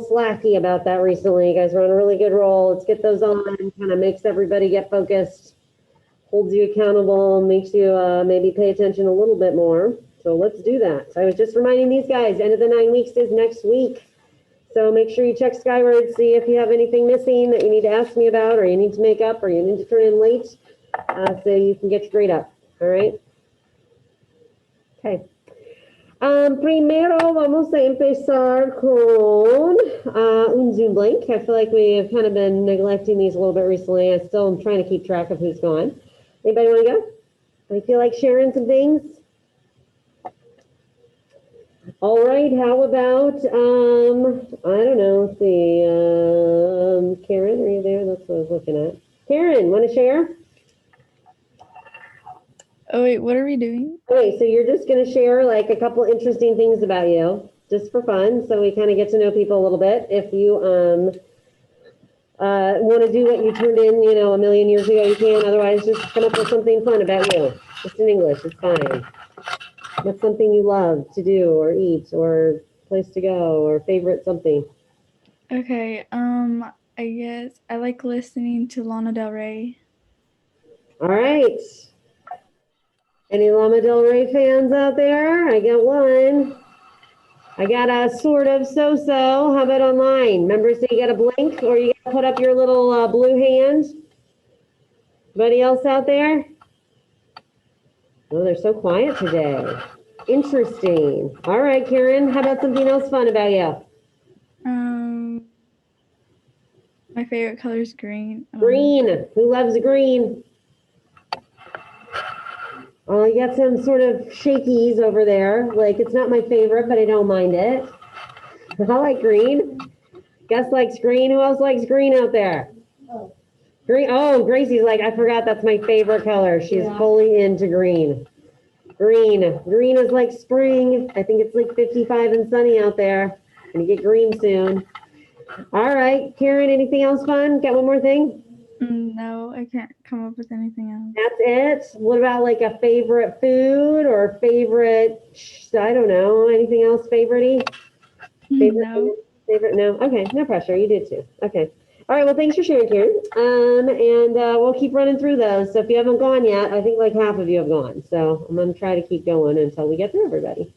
slacky about that recently. You guys are on a really good roll. Let's get those on. Kind of makes everybody get focused, holds you accountable, makes you maybe pay attention a little bit more. So let's do that. So I was just reminding these guys, end of the 9 weeks is next week. So make sure you check Skyward, see if you have anything missing that you need to ask me about, or you need to make up, or you need to turn in late, so you can get your grade up. All right? Okay. Primero vamos a empezar con un Zoom link. I feel like we have kind of been neglecting these a little bit recently. I still am trying to keep track of who's gone. Anybody want to go? I feel like sharing some things. All right, how about, I don't know, let's see, Karen, are you there? That's what I was looking at. Karen, want to share? Oh, wait, what are we doing? Okay, so you're just going to share like a couple interesting things about you, just for fun, so we kind of get to know people a little bit. If you want to do what you turned in, you know, a million years ago, you can. Otherwise, just come up with something fun about you. Just in English, it's fine. What's something you love to do or eat or place to go or favorite something? Okay, I guess I like listening to Lana Del Rey. All right. Any Lana Del Rey fans out there? I got one. I got a sort of so-so. How about online? Remember, so you got to blink or you got to put up your little blue hand? Anybody else out there? Oh, they're so quiet today. Interesting. All right, Karen, how about something else fun about you? My favorite color is green. Green. Who loves green? Oh, you got some sort of shakies over there. Like, it's not my favorite, but I don't mind it. I like green. Gus likes green. Who else likes green out there? Green. Oh, Gracie's like, I forgot that's my favorite color. She's fully into green. Green. Green is like spring. I think it's like 55 and sunny out there. Gonna get green soon. All right, Karen, anything else fun? Got one more thing? No, I can't come up with anything else. That's it? What about like a favorite food or favorite, I don't know, anything else favorite-y? Favorite? No. Favorite? No? Okay, no pressure. You did too. Okay. All right, well, thanks for sharing, Karen. And we'll keep running through those. So if you haven't gone yet, I think like half of you have gone. So I'm going to try to keep going until we get through everybody.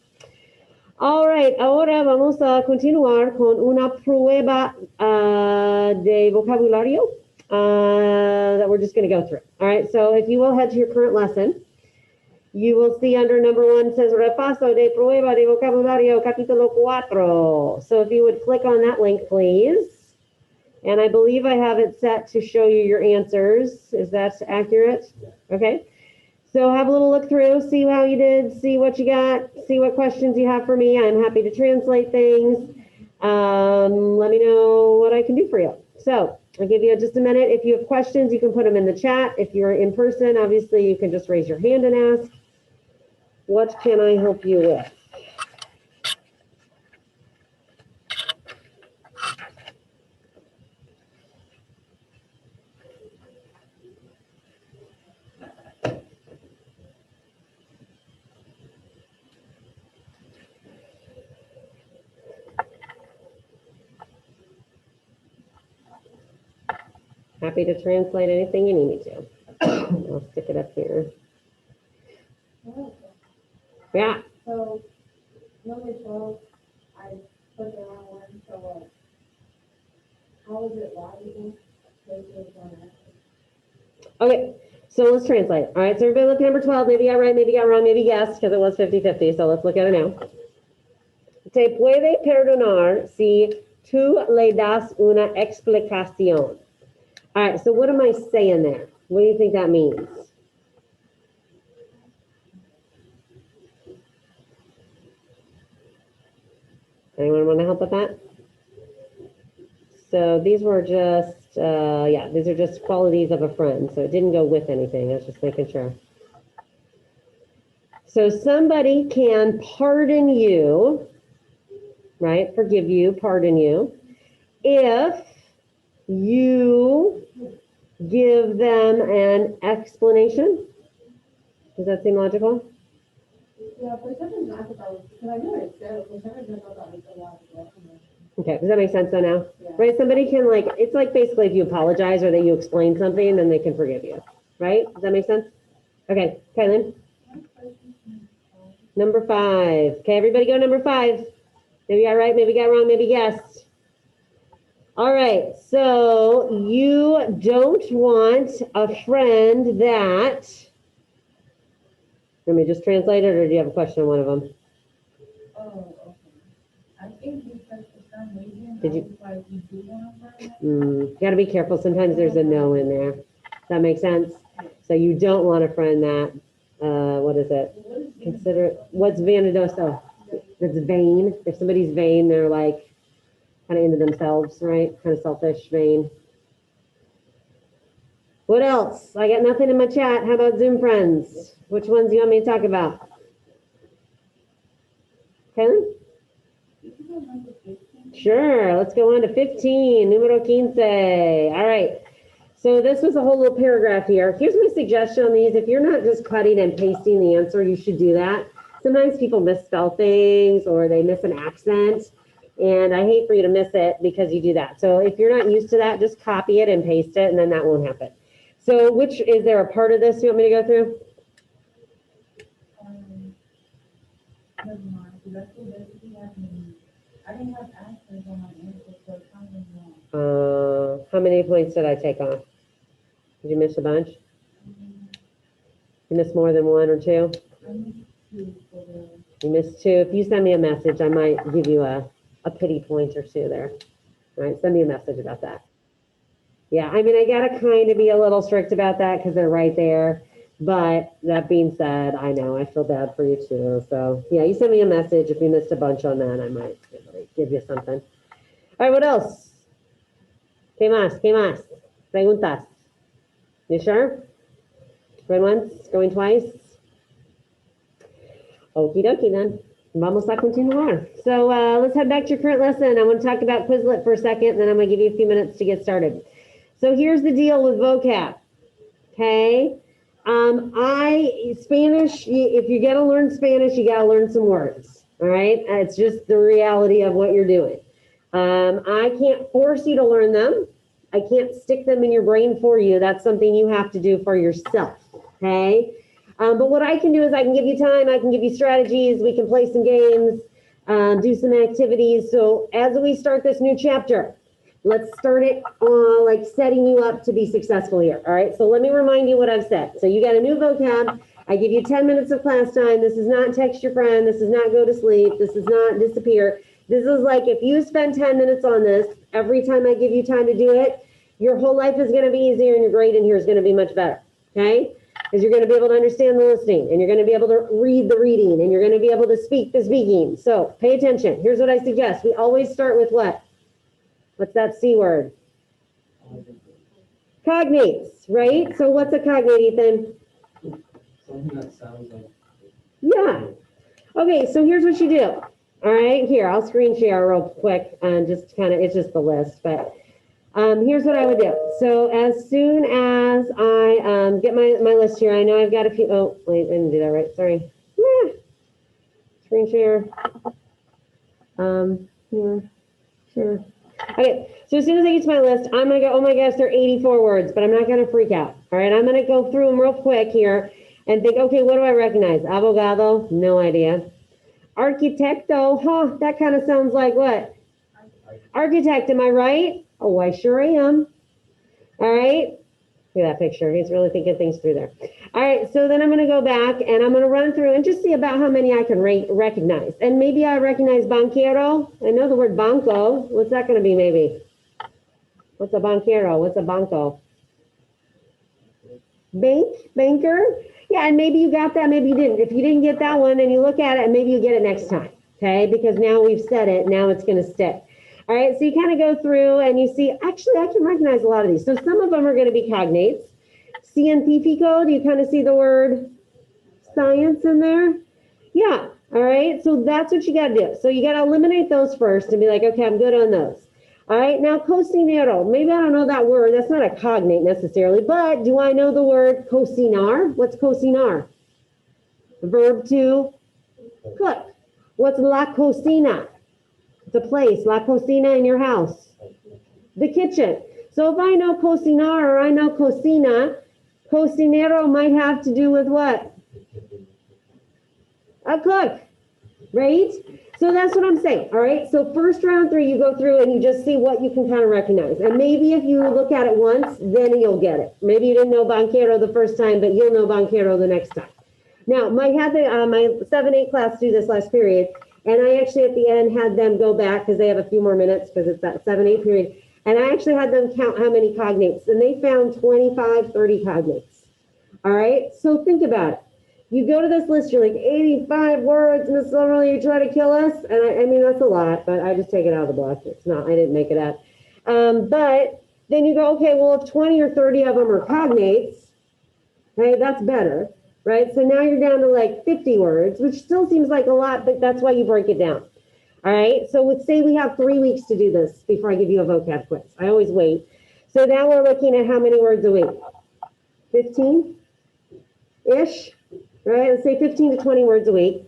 All right, ahora vamos a continuar con una prueba de vocabulario that we're just going to go through. All right, so if you will head to your current lesson, you will see under number 1 says repaso de prueba de vocabulario capítulo 4. So if you would click on that link, please. And I believe I have it set to show you your answers. Is that accurate? Okay. So have a little look through, see how you did, see what you got, see what questions you have for me. I'm happy to translate things. Let me know what I can do for you. So I'll give you just a minute. If you have questions, you can put them in the chat. If you're in person, obviously you can just raise your hand and ask. What can I help you with? Happy to translate anything you need me to. I'll stick it up here. Yeah. So, number 12, I put the wrong one, so how is it logical? Okay, so let's translate. All right, so everybody look at number 12. Maybe I got right, maybe got wrong, maybe guessed, because it was 50-50. So let's look at it now. Te puede perdonar si tú le das una explicación. All right, so what am I saying there? What do you think that means? Anyone want to help with that? So these were just, these are just qualities of a friend. So it didn't go with anything. I was just making sure. So somebody can pardon you, right? Forgive you, pardon you, if you give them an explanation. Does that seem logical? Yeah, for some reason I thought that was, because I knew it said, for some reason I thought that was illogical. Okay, does that make sense though now? Yeah. Right, somebody can like, it's like basically if you apologize or that you explain something, then they can forgive you, right? Does that make sense? Okay, Kylan, number 5. Okay, everybody go number 5. Maybe I right, maybe got wrong, maybe guessed. All right, so you don't want a friend that, let me just translate it, or do you have a question on one of them? Oh, okay. I think because for some reason, Did I you- was like, you do want to burn that? You gotta be careful, sometimes there's a no in there. Does that make sense? So you don't want a friend that, what is it? What is it? Consider, what's vanidoso? That's vain. If somebody's vain, they're like kind of into themselves, right? Kind of selfish, vain. What else? I got nothing in my chat. How about Zoom friends? Which ones do you want me to talk about? Helen? You can go number 15. Sure. Let's go on to 15. Numero 15. All right. So this was a whole little paragraph here. Here's my suggestion on these. If you're not just cutting and pasting the answer, you should do that. Sometimes people misspell things or they miss an accent. And I hate for you to miss it because you do that. So if you're not used to that, just copy it and paste it and then that won't happen. So is there a part of this you want me to go through? Never mind, because I still basically have I didn't have accents on my answer, so it kind of wrong. How many points did I take off? Did you miss a bunch? You missed more than 1 or 2? I need to for the, You missed 2. If you send me a message, I might give you a pity point or 2 there. All right, send me a message about that. Yeah, I mean, I gotta kind of be a little strict about that because they're right there. But that being said, I know I feel bad for you too. So yeah, you send me a message. If you missed a bunch on that, I might give you something. All right, what else? ¿Qué más? ¿Qué más? Preguntas. You sure? Going once, going twice? Okie dokie then. Vamos a continuar. So let's head back to your current lesson. I want to talk about Quizlet for a second, and then I'm going to give you a few minutes to get started. So here's the deal with vocab. Okay? Spanish, if you're going to learn Spanish, you got to learn some words. All right? It's just the reality of what you're doing. I can't force you to learn them. I can't stick them in your brain for you. That's something you have to do for yourself. Okay? But what I can do is I can give you time. I can give you strategies. We can play some games, do some activities. So as we start this new chapter, let's start it like setting you up to be successful here. All right. So let me remind you what I've said. So you got a new vocab. I give you 10 minutes of class time. This is not text your friend. This is not go to sleep. This is not disappear. This is like if you spend 10 minutes on this, every time I give you time to do it, your whole life is going to be easier and your grade in here is going to be much better. Okay. Because you're going to be able to understand the listening and you're going to be able to read the reading and you're going to be able to speak the speaking. So pay attention. Here's what I suggest. We always start with what? What's that C word? Cognates, right? So what's a cognate, Ethan? Something that sounds like. Yeah. Okay, so here's what you do. All right, here, I'll screen share real quick and just kind of, it's just the list, but here's what I would do. So as soon as I get my list here, I know I've got a few, oh, wait, I didn't do that right, sorry. Yeah. Screen share. Here, sure. Okay, so as soon as I get to my list, I'm gonna go, oh my gosh, there are 84 words, but I'm not gonna freak out. All right, I'm gonna go through them real quick here and think, okay, what do I recognize? Abogado, no idea. Arquitecto, huh, that kind of sounds like what? Architect, am I right? Oh, I sure am. All right, look at that picture. He's really thinking things through there. All right, so then I'm going to go back and I'm going to run through and just see about how many I can recognize. And maybe I recognize banquero. I know the word banco. What's that going to be maybe? What's a banquero? What's a banco? Banker? Yeah, and maybe you got that, maybe you didn't. If you didn't get that one, then you look at it and maybe you get it next time, okay? Because now we've said it, now it's going to stick. All right, so you kind of go through and you see, actually, I can recognize a lot of these. So some of them are going to be cognates. Científico, do you kind of see the word science in there? Yeah, all right, so that's what you got to do. So you got to eliminate those first and be like, okay, I'm good on those. All right, now cocinero, maybe I don't know that word. That's not a cognate necessarily, but do I know the word cocinar? What's cocinar? Verb to cook. What's la cocina? The place, la cocina in your house. The kitchen. So if I know cocinar or I know cocina, cocinero might have to do with what? A cook, right? So that's what I'm saying, all right? So first round 3, you go through and you just see what you can kind of recognize. And maybe if you look at it once, then you'll get it. Maybe you didn't know banquero the first time, but you'll know banquero the next time. Now, my 7-8 class do this last period, and I actually at the end had them go back because they have a few more minutes because it's that 7-8 period. And I actually had them count how many cognates, and they found 25, 30 cognates. All right, so think about it. You go to this list, you're like 85 words, Miss Silverly, you try to kill us. And I mean, that's a lot, but I just take it out of the book. It's not, I didn't make it up. But then you go, okay, well, if 20 or 30 of them are cognates, okay, that's better, right? So now you're down to like 50 words, which still seems like a lot, but that's why you break it down. All right, so let's say we have 3 weeks to do this before I give you a vocab quiz. I always wait. So now we're looking at how many words a week? 15-ish, right? Let's say 15 to 20 words a week.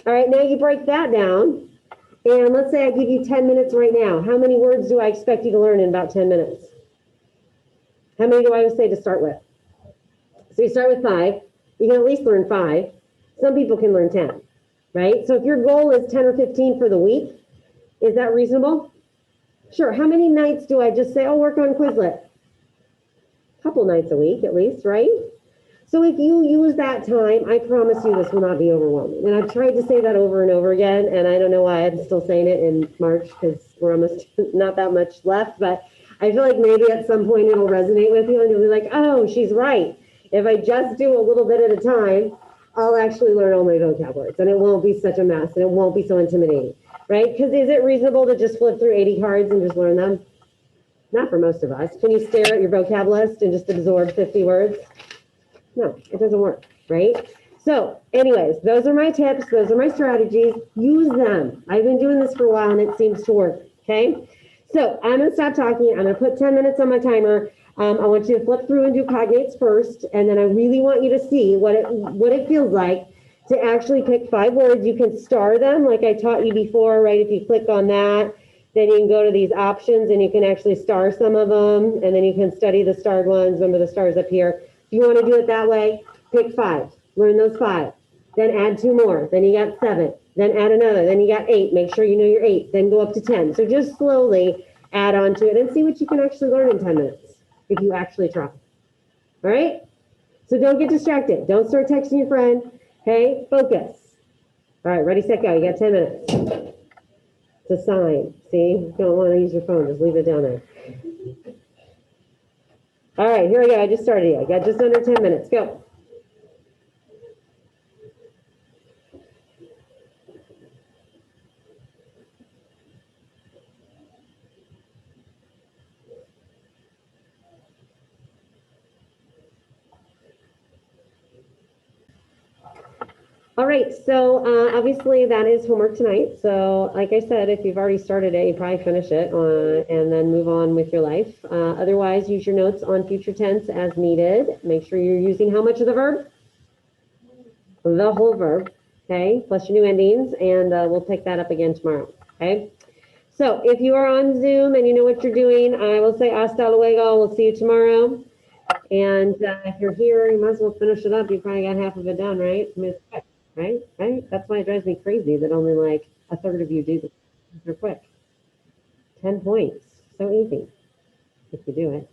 All right, now you break that down. And let's say I give you 10 minutes right now. How many words do I expect you to learn in about 10 minutes? How many do I say to start with? So you start with 5. You can at least learn 5. Some people can learn 10. Right? So if your goal is 10 or 15 for the week, is that reasonable? Sure. How many nights do I just say, oh, work on Quizlet? A couple nights a week at least, right? So if you use that time, I promise you this will not be overwhelming. And I've tried to say that over and over again, and I don't know why I'm still saying it in March because we're almost not that much left, but I feel like maybe at some point it'll resonate with you and you'll be like, oh, she's right. If I just do a little bit at a time, I'll actually learn all my vocab words and it won't be such a mess and it won't be so intimidating, right? Because is it reasonable to just flip through 80 cards and just learn them? Not for most of us. Can you stare at your vocab list and just absorb 50 words? No, it doesn't work, right? So anyways, those are my tips. Those are my strategies. Use them. I've been doing this for a while and it seems to work, okay? So I'm going to stop talking. I'm going to put 10 minutes on my timer. I want you to flip through and do cognates first, and then I really want you to see what it feels like to actually pick 5 words. You can star them like I taught you before, right? If you click on that, then you can go to these options and you can actually star some of them, and then you can study the starred ones. Remember the stars up here. If you want to do it that way, pick 5. Learn those 5. Then add 2 more. Then you got 7. Then add another. Then you got 8. Make sure you know your 8. Then go up to 10. So just slowly add on to it and see what you can actually learn in 10 minutes. If you actually try. All right? So don't get distracted. Don't start texting your friend. Okay? Focus. All right, ready, set, go. You got 10 minutes. It's a sign. See? You don't want to use your phone. Just leave it down there. All right, here we go. I just started it. I got just under 10 minutes. Go. All right, so obviously that is homework tonight. So like I said, if you've already started it, you probably finish it and then move on with your life. Otherwise, use your notes on future tense as needed. Make sure you're using how much of the verb? The whole verb, okay, plus your new endings, and we'll pick that up again tomorrow, okay? So if you are on Zoom and you know what you're doing, I will say hasta luego. We'll see you tomorrow. And if you're here, you might as well finish it up. You probably got half of it done, right? I mean, it's quick, right? That's why it drives me crazy that only like a third of you do this. They're quick. 10 points. So easy if you do it.